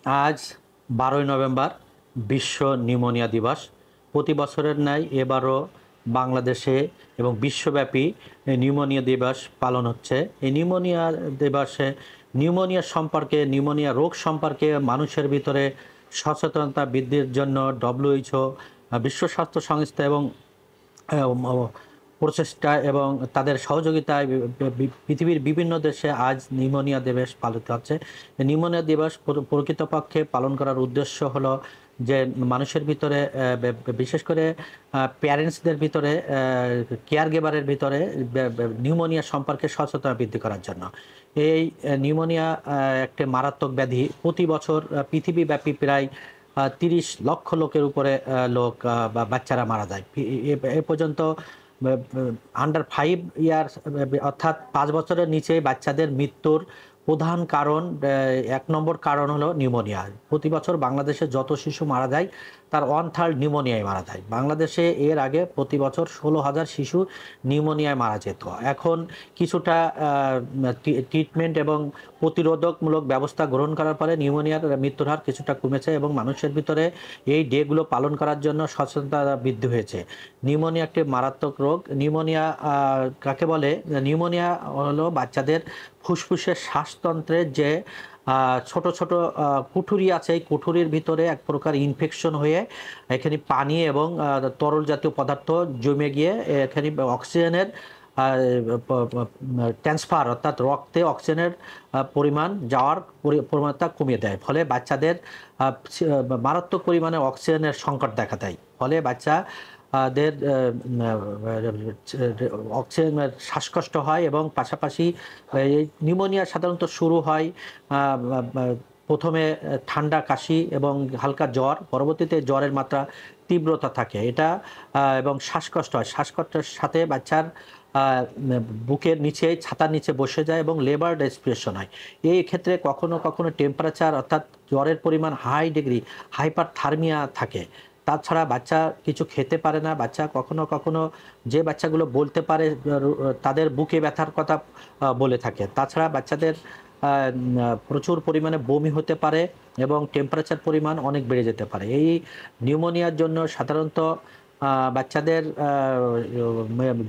আজ 12ই নভেম্বর বিশ্ব নিউমোনিয়া দিবস। প্রতি বছরের ন্যায় এবারও বাংলাদেশে এবং বিশ্বব্যাপী নিউমোনিয়া দিবস পালন হচ্ছে। এই নিউমোনিয়া দিবসে নিউমোনিয়া রোগ সম্পর্কে মানুষের ভিতরে সচেতনতা বৃদ্ধির জন্য WHO, বিশ্ব স্বাস্থ্য সংস্থা এবং প্রচেষ্টা এবং তাদের সহযোগিতায় পৃথিবীর বিভিন্ন দেশে আজ নিউমোনিয়া দিবস পালিত হচ্ছে। নিউমোনিয়া দিবস প্রকৃতপক্ষে পালন করার উদ্দেশ্য হলো যে মানুষের ভিতরে বিশেষ করে প্যারেন্টসদের ভিতরে, কেয়ার গিভারের ভিতরে নিউমোনিয়া সম্পর্কে সচেতনতা বৃদ্ধি করার জন্য। এই নিউমোনিয়া একটি মারাত্মক ব্যাধি। প্রতি বছর পৃথিবীব্যাপী প্রায় 30 লক্ষ লোকের উপরে লোক বা বাচ্চারা মারা যায়। এ পর্যন্ত আন্ডার 5 ইয়ার্স অর্থাৎ 5 বছরের নিচে বাচ্চাদের মৃত্যুর প্রধান কারণ, 1 নম্বর কারণ হলো নিউমোনিয়া। প্রতি বছর বাংলাদেশে যত শিশু মারা যায় তার 1/3 নিউমোনিয়ায় মারা যায়। বাংলাদেশে এর আগে প্রতি বছর 16,000 শিশু নিউমোনিয়ায় মারা যেত। এখন কিছুটা ট্রিটমেন্ট এবং প্রতিরোধকমূলক ব্যবস্থা গ্রহণ করার পরে নিউমোনিয়ার মৃত্যুর হার কিছুটা কমেছে এবং মানুষের ভিতরে এই ডেগুলো পালন করার জন্য সচেতনতা বৃদ্ধি হয়েছে। নিউমোনিয়া একটি মারাত্মক রোগ। নিউমোনিয়া কাকে বলে? নিউমোনিয়া হলো বাচ্চাদের ফুসফুসের শ্বাসতন্ত্রের যে ছোট ছোট কুঠুরি আছে, এই কুঠুরির ভিতরে এক প্রকার ইনফেকশন হয়ে এখানে পানি এবং তরল জাতীয় পদার্থ জমে গিয়ে এখানে অক্সিজেনের ট্রান্সফার অর্থাৎ রক্তে অক্সিজেনের পরিমাণ যাওয়ার প্রবণতা কমিয়ে দেয়। ফলে বাচ্চাদের মারাত্মক পরিমাণে অক্সিজেনের সংকট দেখা দেয়। ফলে বাচ্চাদের অক্সিজেনের শ্বাসকষ্ট হয় এবং পাশাপাশি এই নিউমোনিয়া সাধারণত শুরু হয় প্রথমে ঠান্ডা, কাশি এবং হালকা জ্বর, পরবর্তীতে জ্বরের মাত্রা তীব্রতা থাকে এটা এবং শ্বাসকষ্ট হয়। শ্বাসকষ্টের সাথে বাচ্চার বুকের নিচে, ছাতার নিচে বসে যায় এবং লেবার রেসপিরেশন হয়। এই ক্ষেত্রে কখনো কখনো টেম্পারেচার অর্থাৎ জ্বরের পরিমাণ হাই ডিগ্রি হাইপারথার্মিয়া থাকে। তাছাড়া বাচ্চা কিছু খেতে পারে না। বাচ্চা কখনো কখনো, যে বাচ্চাগুলো বলতে পারে, তাদের বুকে ব্যথার কথা বলে থাকে। তাছাড়া বাচ্চাদের প্রচুর পরিমাণে বমি হতে পারে এবং টেম্পারেচার পরিমাণ অনেক বেড়ে যেতে পারে। এই নিউমোনিয়ার জন্য সাধারণত বাচ্চাদের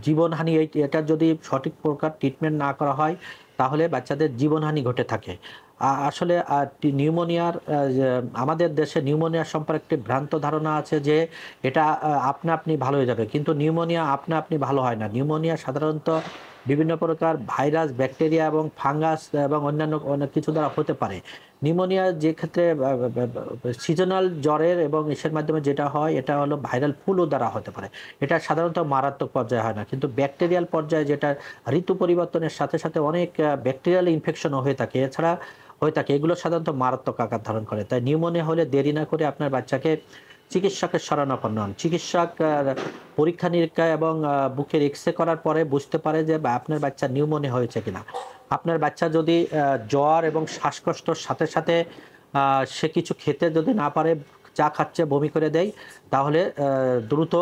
জীবনহানি, এটা যদি সঠিক প্রকার ট্রিটমেন্ট না করা হয় তাহলে বাচ্চাদের জীবনহানি ঘটে থাকে। আসলে নিউমোনিয়ার আমাদের দেশে নিউমোনিয়া সম্পর্কে একটি ভ্রান্ত ধারণা আছে যে এটা আপনা আপনি ভালো হয়ে যাবে, কিন্তু নিউমোনিয়া আপনা আপনি ভালো হয় না। নিউমোনিয়া সাধারণত বিভিন্ন প্রকার ভাইরাস, ব্যাকটেরিয়া এবং ফাঙ্গাস এবং অন্যান্য অনেক কিছু দ্বারা হতে পারে। নিউমোনিয়া যে ক্ষেত্রে সিজনাল জ্বরের এবং এসের মাধ্যমে যেটা হয় এটা হলো ভাইরাল ফ্লু দ্বারা হতে পারে। এটা সাধারণত মারাত্মক পর্যায়ে হয় না, কিন্তু ব্যাকটেরিয়াল পর্যায়ে, যেটা ঋতু পরিবর্তনের সাথে সাথে অনেক ব্যাকটেরিয়াল ইনফেকশনও হয়ে থাকে, এছাড়া হয়ে থাকে, এগুলো সাধারণত মারাত্মক আকার ধারণ করে। তাই নিউমোনিয়া হলে দেরি না করে আপনার বাচ্চাকে চিকিৎসকের শরণাপন্ন হন। চিকিৎসক পরীক্ষা নিরীক্ষা এবং বুকের এক্সরে করার পরে বুঝতে পারে যে আপনার বাচ্চা নিউমোনিয়া হয়েছে কিনা। আপনার বাচ্চা যদি জ্বর এবং শ্বাসকষ্টর সাথে সাথে সে কিছু খেতে যদি না পারে, চা খাচ্ছে, বমি করে দেয়, তাহলে দ্রুত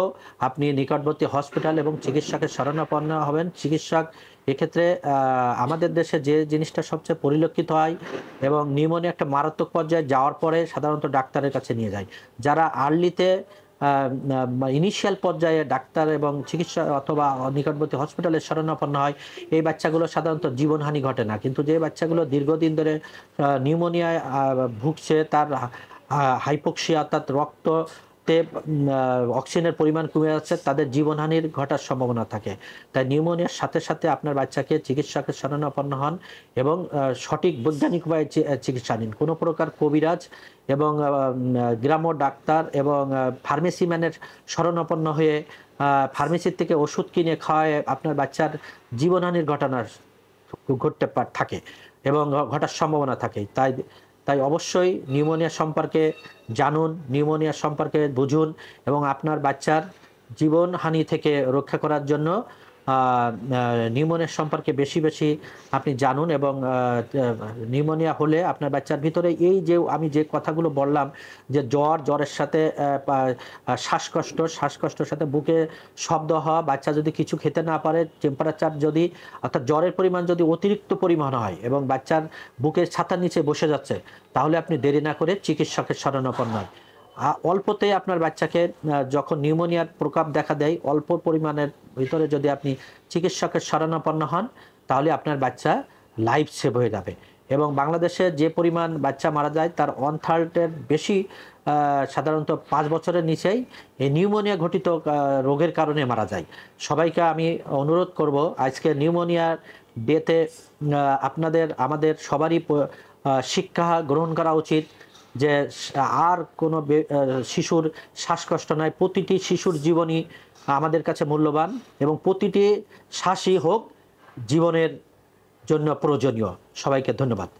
আপনি নিকটবর্তী হসপিটাল এবং চিকিৎসকের শরণাপন্ন হবেন। চিকিৎসক এক্ষেত্রে আমাদের দেশে যে জিনিসটা সবচেয়ে পরিলক্ষিত হয় এবং নিউমোনিয়া একটা মারাত্মক পর্যায়ে যাওয়ার পরে সাধারণত ডাক্তারের কাছে নিয়ে যায়। যারা আর্লিতে ইনিশিয়াল পর্যায়ে ডাক্তার এবং চিকিৎসা অথবা নিকটবর্তী হসপিটালের শরণাপন্ন হয়, এই বাচ্চাগুলো সাধারণত জীবনহানি ঘটে না। কিন্তু যে বাচ্চাগুলো দীর্ঘদিন ধরে নিউমোনিয়ায় ভুগছে, তার হাইপোক্সিয়া অর্থাৎ রক্ততে অক্সিজেনের পরিমাণ কমে যাচ্ছে, তাদের জীবনহানির ঘটার সম্ভাবনা থাকে। তাই নিউমোনিয়ার সাথে সাথে আপনার বাচ্চাকে চিকিৎসকের শরণাপন্ন হন এবং সঠিক বৈজ্ঞানিক উপায়ে চিকিৎসা নিন। কোনো প্রকার কবিরাজ এবং গ্রাম্য ডাক্তার এবং ফার্মেসি ম্যানের শরণাপন্ন হয়ে ফার্মেসির থেকে ওষুধ কিনে খাওয়ায় আপনার বাচ্চার জীবনহানির ঘটনা ঘটতে থাকে এবং ঘটার সম্ভাবনা থাকে। তাই অবশ্যই নিউমোনিয়া সম্পর্কে জানুন, নিউমোনিয়া সম্পর্কে বুঝুন এবং আপনার বাচ্চার জীবনহানি থেকে রক্ষা করার জন্য নিউমোনিয়া সম্পর্কে বেশি বেশি আপনি জানুন, এবং নিউমোনিয়া হলে আপনার বাচ্চার ভিতরে এই যে আমি যে কথাগুলো বললাম, যে জ্বরের সাথে শ্বাসকষ্টের সাথে বুকে শব্দ হওয়া, বাচ্চা যদি কিছু খেতে না পারে, টেম্পারেচার যদি অর্থাৎ জ্বরের পরিমাণ যদি অতিরিক্ত পরিমাণ হয় এবং বাচ্চার বুকের ছাতার নিচে বসে যাচ্ছে, তাহলে আপনি দেরি না করে চিকিৎসকের শরণাপন্ন হন। অল্পতেই আপনার বাচ্চাকে যখন নিউমোনিয়ার প্রকোপ দেখা দেয়, অল্প পরিমাণের ভিতরে যদি আপনি চিকিৎসকের শরণাপন্ন হন, তাহলে আপনার বাচ্চা লাইফ সেভ হয়ে যাবে। এবং বাংলাদেশে যে পরিমাণ বাচ্চা মারা যায় তার 1/3-এর বেশি সাধারণত 5 বছরের নিচেই এই নিউমোনিয়া ঘটিত রোগের কারণে মারা যায়। সবাইকে আমি অনুরোধ করব, আজকে নিউমোনিয়ার ডেতে আমাদের সবারই শিক্ষা গ্রহণ করা উচিত যে আর কোনো শিশুর শ্বাসকষ্ট নয়। প্রতিটি শিশুর জীবনই আমাদের কাছে মূল্যবান, এবং প্রতিটি শ্বাসই হোক জীবনের জন্য প্রয়োজনীয়। সবাইকে ধন্যবাদ।